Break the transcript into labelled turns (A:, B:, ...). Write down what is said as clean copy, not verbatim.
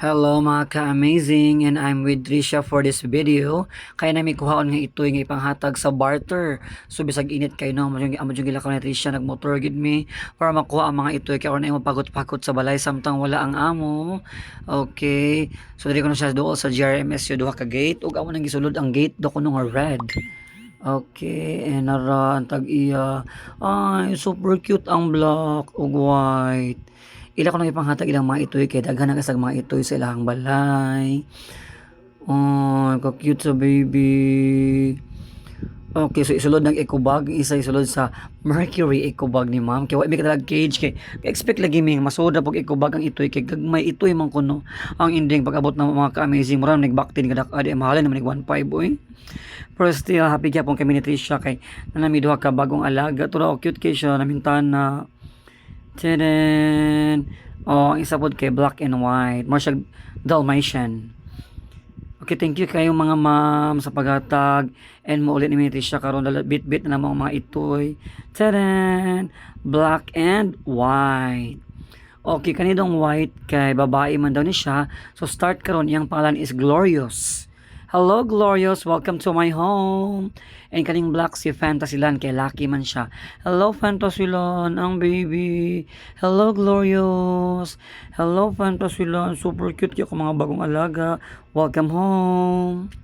A: Hello mga ka-amazing, and I'm with Trisha for this video. Kaya namin kuhaon nga ito nga ipanghatag sa barter. So bisag init kayo no, amo yung gilakaw ni Trisha nagmotor gid me para makuha ang mga ito kaya na mapagot-pagot sa balay samtang wala ang amo. Okay. So diri ko na siya dool sa GRMS yo duha ka gate ug amo nang gisulod ang gate do kuno nga red. Okay, and nara ang tag-iya. Ay, super cute ang black ug white. Ila ko nang ipanghatag ilang mga itoy kay daghan na kasag mga itoy sa ilang balay. Oh, ka-cute sa baby. Okay, so isulod ng eco bag, isa isulod sa Mercury eco bag ni ma'am. Kaya wa mi kadalag cage kay expect lagi mi masoda pag eco bag ang itoy kay gagmay itoy man kuno. Ang ending pag-abot ng mga ka-amazing mura nagbaktin kadak adi mahalin naman nig 1.5 oy. Pero still happy gyapon kami ni Trisha kay nanami duha ka bagong alaga. Tura cute kay siya namintana. Tadaan! Oh, ang isa pod kay black and white. More siya Dalmatian. Okay, thank you kayo mga ma'am sa paghatag. And maulit ni Trisha karon bit-bit na namang mga itoy. Tadaan! Black and white. Okay, kanidong white kay babae man daw ni siya. So start karon iyang pangalan is Glorious. Hello Glorious, welcome to my home. And kaning black si Fantasyland kay Lucky man siya. Hello Fantasyland, ang baby. Hello Glorious. Hello Fantasyland, super cute yung mga bagong alaga. Welcome home.